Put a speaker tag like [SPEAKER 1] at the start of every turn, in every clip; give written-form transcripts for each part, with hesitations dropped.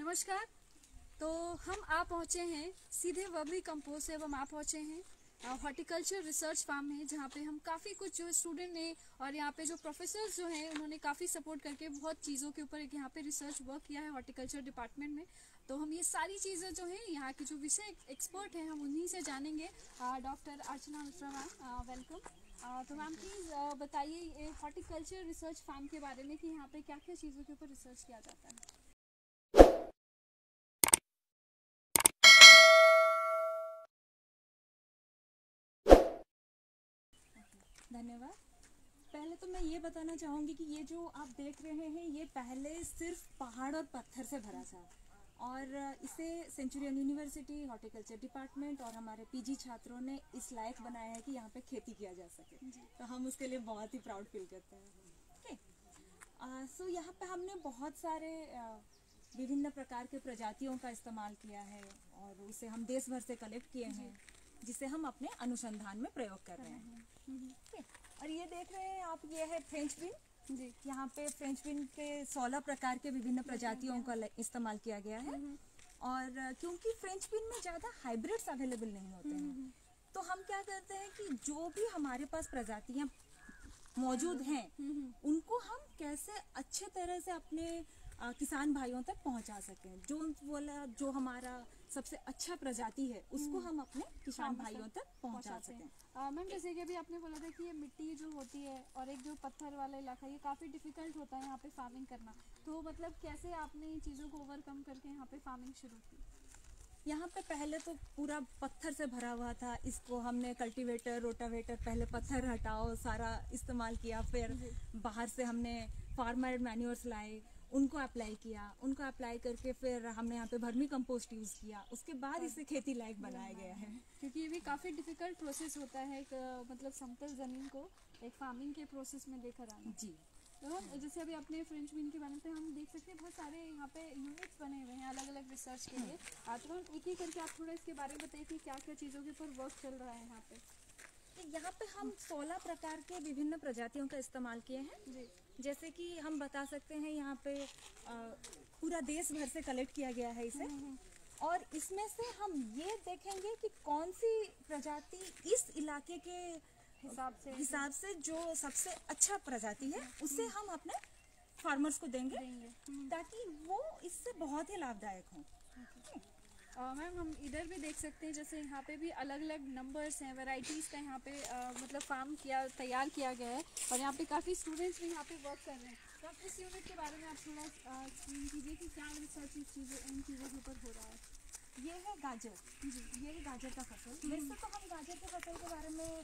[SPEAKER 1] नमस्कार। तो हम आ पहुँचे हैं सीधे वर्मी कंपोज से। अब हम आ पहुँचे हैं हॉर्टिकल्चर रिसर्च फार्म में, जहाँ पे हम काफ़ी कुछ जो स्टूडेंट ने और यहाँ पे जो प्रोफेसर्स जो हैं उन्होंने काफ़ी सपोर्ट करके बहुत चीज़ों के ऊपर यहाँ पे रिसर्च वर्क किया है हॉर्टिकल्चर डिपार्टमेंट में। तो हम ये सारी चीज़ें जो हैं यहाँ के जो विषय एक्सपर्ट हैं हम उन्हीं से जानेंगे। Doctor Archana Mishra ma'am, welcome. तो मैम प्लीज़ बताइए हॉर्टिकल्चर रिसर्च फार्म के बारे में कि यहाँ पे क्या क्या चीज़ों के ऊपर रिसर्च किया जाता है।
[SPEAKER 2] धन्यवाद। पहले तो मैं ये बताना चाहूँगी कि ये जो आप देख रहे हैं ये पहले सिर्फ पहाड़ और पत्थर से भरा था और इसे सेंचुरियन यूनिवर्सिटी, हॉर्टिकल्चर डिपार्टमेंट और हमारे पीजी छात्रों ने इस लायक बनाया है कि यहाँ पे खेती किया जा सके। तो हम उसके लिए बहुत ही प्राउड फील करते हैं। सो यहाँ पे हमने बहुत सारे विभिन्न प्रकार के प्रजातियों का इस्तेमाल किया है और उसे हम देश भर से कलेक्ट किए हैं, जिसे हम अपने अनुसंधान में प्रयोग कर रहे हैं। और ये देख रहे हैं आप, ये है फ्रेंच बीन जी। यहाँ पे फ्रेंच बीन के 16 प्रकार के विभिन्न प्रजातियों का इस्तेमाल किया गया है। और क्योंकि फ्रेंच बीन में ज़्यादा हाइब्रिड्स अवेलेबल नहीं होते हैं, तो हम क्या करते हैं कि जो भी हमारे पास प्रजातियाँ मौजूद हैं उनको हम कैसे अच्छे तरह से अपने किसान भाइयों तक पहुंचा सकें। जो हमारा सबसे अच्छा प्रजाति है उसको हम अपने किसान भाइयों तक पहुंचा सकें।
[SPEAKER 1] मैम जैसे कि अभी आपने बोला था कि ये मिट्टी जो होती है और एक जो पत्थर वाला इलाका, ये काफ़ी डिफिकल्ट होता है यहाँ पे फार्मिंग करना, तो मतलब कैसे आपने इन चीज़ों को ओवरकम करके यहाँ पे फार्मिंग शुरू की?
[SPEAKER 2] यहाँ पे पहले तो पूरा पत्थर से भरा हुआ था, इसको हमने कल्टीवेटर, रोटावेटर, पहले पत्थर हटाओ सारा इस्तेमाल किया, फिर बाहर से हमने फार्मर मैन्योर्स लाए, उनको अप्लाई किया, उनको अप्लाई करके फिर हमने यहाँ पे वर्मी कंपोस्ट यूज़ किया, उसके बाद इसे खेती लायक बनाया गया है।
[SPEAKER 1] क्योंकि ये भी काफ़ी डिफिकल्ट प्रोसेस होता है एक मतलब समतल ज़मीन को एक फार्मिंग के प्रोसेस में लेकर आना
[SPEAKER 2] जी।
[SPEAKER 1] तो हम जैसे अभी अपने फ्रेंच बीन के बारे में हम देख सकते हैं बहुत सारे यहाँ पे यूनिट्स बने हुए हैं अलग अलग रिसर्च के लिए। तो हम एक ही करके आप थोड़ा इसके बारे में बताइए कि क्या क्या चीज़ों के ऊपर वर्क चल रहा है यहाँ पे।
[SPEAKER 2] यहाँ पे हम 16 प्रकार के विभिन्न प्रजातियों का इस्तेमाल किए हैं जी। जैसे कि हम बता सकते हैं यहाँ पे पूरा देश भर से कलेक्ट किया गया है इसे, और इसमें से हम ये देखेंगे कि कौन सी प्रजाति इस इलाके के हिसाब से जो सबसे अच्छा प्रजाति है उसे हम अपने फार्मर्स को देंगे ताकि वो इससे बहुत ही लाभदायक हों।
[SPEAKER 1] मैम हम इधर भी देख सकते हैं जैसे यहाँ पे भी अलग अलग नंबर्स हैं, वैरायटीज़ का यहाँ पे मतलब फार्म तैयार किया गया है और यहाँ पे काफ़ी स्टूडेंट्स भी यहाँ पे वर्क कर रहे हैं। तो आप इस यूनिट के बारे में आप थोड़ा एक्सप्लेन कीजिए कि क्या रिसर्च इन चीज़ों के ऊपर हो रहा है।
[SPEAKER 2] ये है गाजर जी, ये है गाजर का फसल। वैसे तो हम गाजर के फसल के बारे में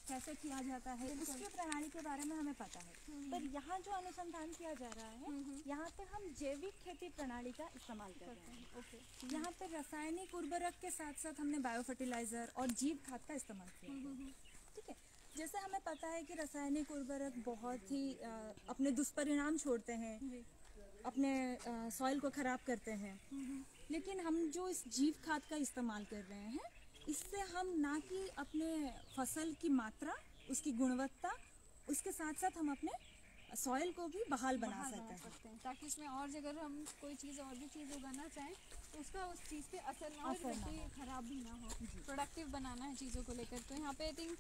[SPEAKER 2] कैसे किया जाता है उसकी प्रणाली के बारे में हमें पता है, पर यहाँ जो अनुसंधान किया जा रहा है यहाँ पे हम जैविक खेती प्रणाली का इस्तेमाल कर रहे हैं। यहाँ पे रासायनिक उर्वरक के साथ साथ हमने बायो फर्टिलाइजर और जीव खाद का इस्तेमाल किया। ठीक है, जैसे हमें पता है कि रासायनिक उर्वरक बहुत ही अपने दुष्परिणाम छोड़ते हैं, अपने सॉइल को खराब करते हैं, लेकिन हम जो इस जीव खाद का इस्तेमाल कर रहे हैं इससे हम ना कि अपने फसल की मात्रा, उसकी गुणवत्ता, उसके साथ साथ हम अपने सॉइल को भी बहाल बना सकते हैं
[SPEAKER 1] ताकि इसमें और जगह हम कोई चीज़ और भी चीज़ उगाना चाहें तो उसका उस चीज़ पे असर ना हो, खराब भी ना हो, प्रोडक्टिव बनाना है चीज़ों को लेकर। तो यहाँ पे आई थिंक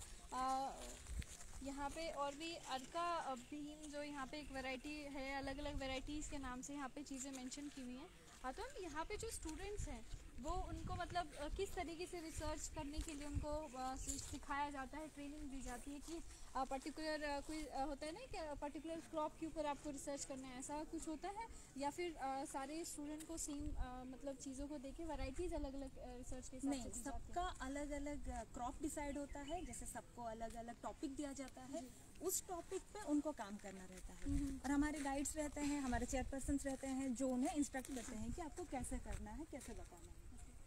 [SPEAKER 1] यहाँ पे और भी अर्का भीम जो यहाँ पे एक वैरायटी है, अलग अलग वैरायटीज़ के नाम से यहाँ पे चीज़ें मेंशन की हुई हैं। तो हम यहाँ पे जो स्टूडेंट्स हैं वो उनको मतलब किस तरीके से रिसर्च करने के लिए उनको सिखाया जाता है, ट्रेनिंग दी जाती है कि पर्टिकुलर कोई होता है ना कि पर्टिकुलर क्रॉप के ऊपर आपको रिसर्च करना है, ऐसा कुछ होता है या फिर सारे स्टूडेंट को सेम मतलब चीज़ों को देके वैरायटीज़ अलग अलग रिसर्च के
[SPEAKER 2] नहीं, सबका अलग अलग क्रॉप डिसाइड होता है, जैसे सबको अलग अलग टॉपिक दिया जाता है, उस टॉपिक पे उनको काम करना रहता है और हमारे गाइड्स रहते हैं, हमारे चेयरपर्सन रहते हैं जो उन्हें इंस्ट्रक्ट करते हैं कि आपको कैसे करना है, कैसे बताना है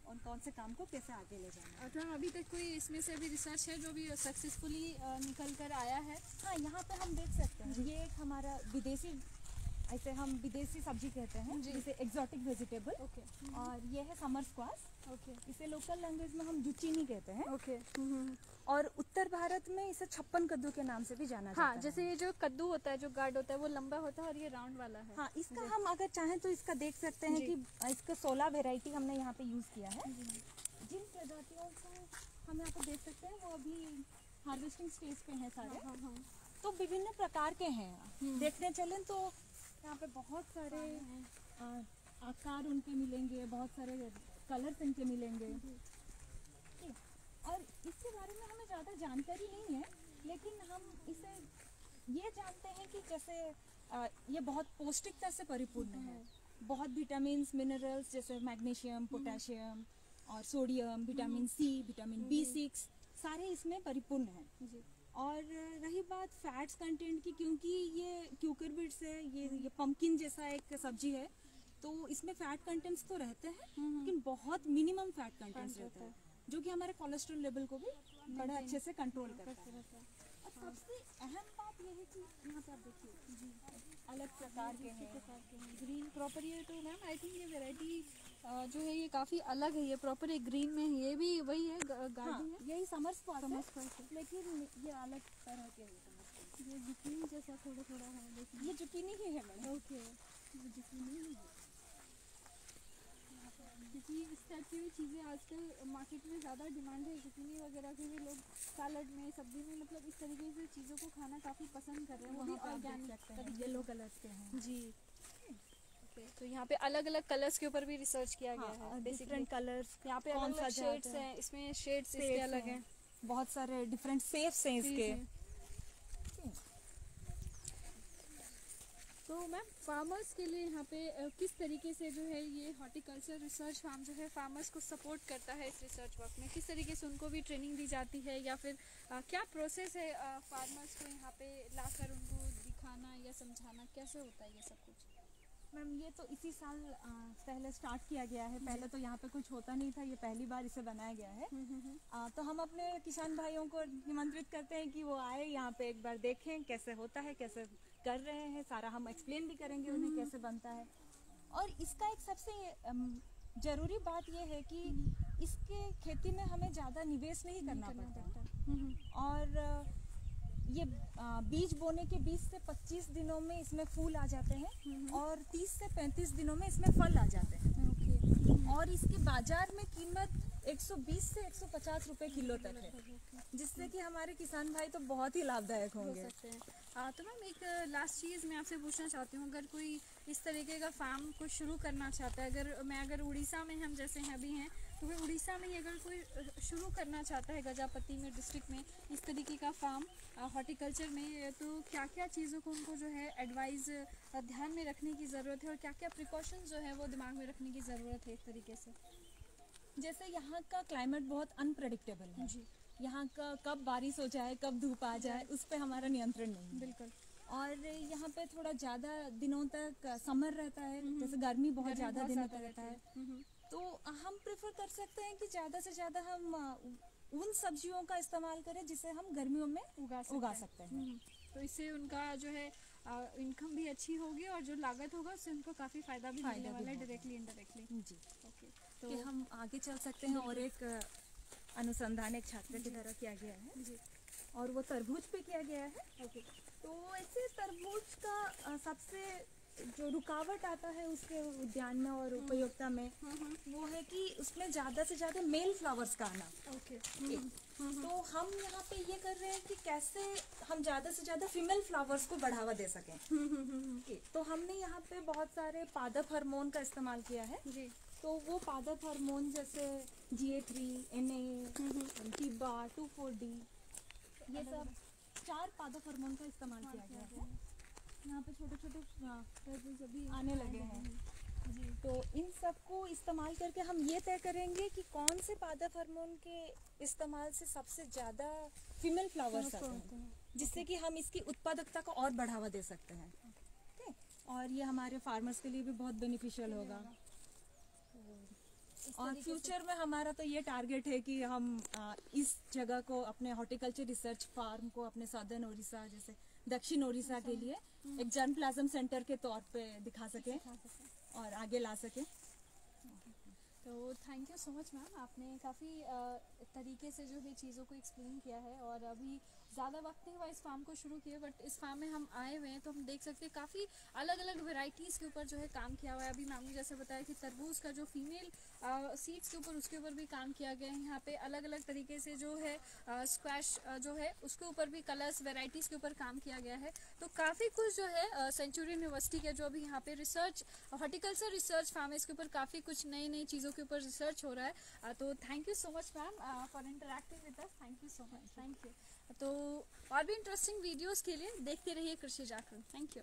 [SPEAKER 2] और कौन से काम को कैसे आगे ले जाना है।
[SPEAKER 1] तो अभी तक कोई इसमें से अभी रिसर्च है जो भी सक्सेसफुली निकल कर आया है?
[SPEAKER 2] हाँ, यहाँ पे हम देख सकते हैं ये एक हमारा विदेशी ऐसे हम विदेशी सब्जी कहते हैं,
[SPEAKER 1] जी।
[SPEAKER 2] जिसे एक्सोटिक वेजिटेबल।
[SPEAKER 1] ओके।
[SPEAKER 2] और ये है समर स्क्वाश,
[SPEAKER 1] ओके।
[SPEAKER 2] इसे लोकल लैंग्वेज में हम जुचीनी कहते हैं।
[SPEAKER 1] ओके।
[SPEAKER 2] और उत्तर भारत में इसे छप्पन कद्दू के नाम से भी जाना जाता
[SPEAKER 1] हाँ,
[SPEAKER 2] है।
[SPEAKER 1] जैसे ये जो कद्दू होता है, जो गार्ड होता है, वो लंबा होता है और ये राउंड वाला है।
[SPEAKER 2] हाँ, इसका हम अगर चाहें तो इसका देख सकते हैं
[SPEAKER 1] जी।
[SPEAKER 2] कि इसका 16 वेराइटी हमने यहाँ पे यूज़ किया है। जिन प्रजातियों को हम यहाँ पे देख सकते हैं वो अभी हार्वेस्टिंग स्टेज पे हैं सारे।
[SPEAKER 1] हाँ, हाँ।
[SPEAKER 2] तो विभिन्न प्रकार के हैं। देखने चलें तो यहाँ पे बहुत सारे आकार उनके मिलेंगे, बहुत सारे कलर्स इनके मिलेंगे। ठीक। और इसके बारे में हमें ज़्यादा जानकारी नहीं है, लेकिन हम इसे ये जानते हैं कि जैसे ये बहुत पौष्टिकता से परिपूर्ण है। बहुत विटामिन्स, मिनरल्स जैसे मैग्नीशियम, पोटेशियम और sodium, vitamin C, vitamin B6 सारे इसमें परिपूर्ण हैं।
[SPEAKER 1] जी।
[SPEAKER 2] और रही बात फैट्स कंटेंट की, क्योंकि ये क्यूकरबिट्स है, ये पम्पकिन जैसा एक सब्जी है, तो इसमें फैट कंटेंट्स तो रहते हैं, लेकिन बहुत मिनिमम फैट कंटेंट्स रहते हैं, जो कि हमारे कोलेस्ट्रॉल लेवल को भी बड़े अच्छे से कंट्रोल करता है। और सबसे अहम बात ये है कि यहाँ पे आप देखिए अलग प्रकार के हैं।
[SPEAKER 1] ग्रीन प्रॉपर, ये तो मैम आई थिंक ये वैरायटी जो है ये काफ़ी अलग है। ये प्रॉपर एक ग्रीन में है, ये भी वही है, गार्डन है।
[SPEAKER 2] यही समर स्क्वाश है,
[SPEAKER 1] है।
[SPEAKER 2] लेकिन ये अलग तरह के हैं।
[SPEAKER 1] ये जुकीनी जैसा थोड़ा थोड़ा है, लेकिन
[SPEAKER 2] ये जुकीनी ही है मैडम।
[SPEAKER 1] ओके, ये जुकीनी ही है। क्योंकि इस टाइप की भी चीज़ें आजकल मार्केट में ज़्यादा डिमांड है। जुकीनी वगैरह की भी लोग सैलड में, सब्जी में, मतलब इस तरीके से चीज़ों को खाना काफ़ी पसंद कर रहे हैं। वो भी ऑर्गेनिक
[SPEAKER 2] येलो कलर्स के हैं
[SPEAKER 1] जी। ओके, तो यहाँ पे अलग अलग कलर्स के ऊपर भी रिसर्च किया गया है।
[SPEAKER 2] डिफरेंट कलर्स,
[SPEAKER 1] यहाँ पे
[SPEAKER 2] कौन
[SPEAKER 1] अलग
[SPEAKER 2] सा
[SPEAKER 1] अलग शेड्स हैं, इसमें शेड्स इसके अलग हैं।
[SPEAKER 2] बहुत सारे डिफरेंट सेफ्स हैं इसके।
[SPEAKER 1] तो मैम फार्मर्स के लिए यहाँ पे किस तरीके से जो है ये हॉर्टिकल्चर रिसर्च फार्म जो है फार्मर्स को सपोर्ट करता है इस रिसर्च वर्क में? किस तरीके से उनको भी ट्रेनिंग दी जाती है, या फिर क्या प्रोसेस है फार्मर्स को यहाँ पे लाकर उनको दिखाना या समझाना, कैसे होता है ये सब कुछ?
[SPEAKER 2] मैम ये तो इसी साल पहले स्टार्ट किया गया है। पहले तो यहाँ पे कुछ होता नहीं था, ये पहली बार इसे बनाया गया है। तो हम अपने किसान भाइयों को निमंत्रित करते हैं कि वो आए यहाँ पे एक बार देखें कैसे होता है, कैसे कर रहे हैं। सारा हम एक्सप्लेन भी करेंगे उन्हें कैसे बनता है। और इसका एक सबसे ज़रूरी बात ये है कि इसके खेती में हमें ज़्यादा निवेश नहीं करना पड़ता। और ये बीज बोने के 20 से 25 दिनों में इसमें फूल आ जाते हैं और 30 से 35 दिनों में इसमें फल आ जाते हैं। और इसकी बाजार में कीमत 120 से 150 रुपए किलो तक है, जिससे कि हमारे किसान भाई तो बहुत ही लाभदायक होंगे।
[SPEAKER 1] तो मैम एक लास्ट चीज़ मैं आपसे पूछना चाहती हूँ, अगर कोई इस तरीके का फार्म को शुरू करना चाहता है, अगर उड़ीसा में हम जैसे हैं अभी हैं, तो फिर उड़ीसा में अगर कोई शुरू करना चाहता है गजापति में डिस्ट्रिक्ट में इस तरीके का फार्म हॉर्टिकल्चर में, तो क्या क्या चीज़ों को उनको जो है एडवाइस ध्यान में रखने की ज़रूरत है, और क्या क्या प्रिकॉशंस जो है वो दिमाग में रखने की ज़रूरत है इस तरीके से?
[SPEAKER 2] जैसे यहाँ का क्लाइमेट बहुत अनप्रेडिक्टेबल है जी। यहाँ का कब बारिश हो जाए, कब धूप आ जाए, उस पर हमारा नियंत्रण नहीं है।
[SPEAKER 1] बिल्कुल।
[SPEAKER 2] और यहाँ पे थोड़ा ज़्यादा दिनों तक समर रहता है, जैसे गर्मी बहुत ज़्यादा दिनों तक रहता है। तो हम प्रेफर कर सकते हैं कि ज़्यादा से ज़्यादा हम उन सब्जियों का इस्तेमाल करें जिसे हम गर्मियों में उगा सकते हैं।
[SPEAKER 1] तो इससे उनका जो है इनकम भी अच्छी होगी, और जो लागत होगा उससे उनको काफ़ी फ़ायदा भी मिलने वाला है, डायरेक्टली इनडायरेक्टली जी। ओके, तो
[SPEAKER 2] कि हम आगे चल सकते हैं। और एक अनुसंधान एक छात्र की तरह किया गया है जी, और वो तरबूज पे किया गया है।
[SPEAKER 1] ओके,
[SPEAKER 2] तो ऐसे तरबूज का सबसे जो रुकावट आता है उसके उद्यान में और उपयोगिता में, वो है कि उसमें ज़्यादा से ज़्यादा मेल फ्लावर्स का आना।
[SPEAKER 1] ओके।
[SPEAKER 2] तो हम यहाँ पे ये कर रहे हैं कि कैसे हम ज़्यादा से ज़्यादा फीमेल फ्लावर्स को बढ़ावा दे सकें। तो हमने यहाँ पे बहुत सारे पादप हार्मोन का इस्तेमाल किया है
[SPEAKER 1] जी।
[SPEAKER 2] तो वो पादप हार्मोन जैसे GA3, NA, टिबा, 2,4-D, ये सब 4 पादप हार्मोन का इस्तेमाल किया गया है। यहाँ पे छोटे छोटे अभी आने लगे हैं जी। तो इन सब को इस्तेमाल करके हम ये तय करेंगे कि कौन से पादप हार्मोन के इस्तेमाल से सबसे ज़्यादा फीमेल फ्लावर्स आते हैं, जिससे कि हम इसकी उत्पादकता को और बढ़ावा दे सकते हैं। ठीक है, और ये हमारे फार्मर्स के लिए भी बहुत बेनिफिशियल होगा। और फ्यूचर में हमारा तो ये टारगेट है कि हम इस जगह को, अपने हॉर्टिकल्चर रिसर्च फार्म को अपने सदर्न उड़ीसा जैसे दक्षिण ओडिशा के लिए एक जर्म प्लाज्म सेंटर के तौर पे दिखा सके और आगे ला सके।
[SPEAKER 1] तो thank you so much ma'am, आपने काफ़ी तरीके से जो है चीज़ों को एक्सप्लेन किया है। और अभी ज़्यादा वक्त नहीं हुआ इस फार्म को शुरू किए, बट इस फार्म में हम आए हुए हैं तो हम देख सकते हैं काफ़ी अलग अलग वेराइटीज़ के ऊपर जो है काम किया हुआ है। अभी मैम ने जैसे बताया कि तरबूज का जो फीमेल सीड्स के ऊपर उसके ऊपर भी काम किया गया है। यहाँ पे अलग अलग तरीके से जो है स्क्वैश जो है उसके ऊपर भी कलर्स वेराइटीज़ के ऊपर काम किया गया है। तो काफ़ी कुछ जो है सेंचुरी यूनिवर्सिटी के जो अभी यहाँ पे रिसर्च हॉर्टिकल्चर रिसर्च फार्म है, इसके ऊपर काफ़ी कुछ नई नई चीज़ों के ऊपर रिसर्च हो रहा है। तो thank you so much ma'am for interacting with us, thank you so much, thank you. तो और भी इंटरेस्टिंग वीडियोस के लिए देखते रहिए कृषि जागरण। Thank you.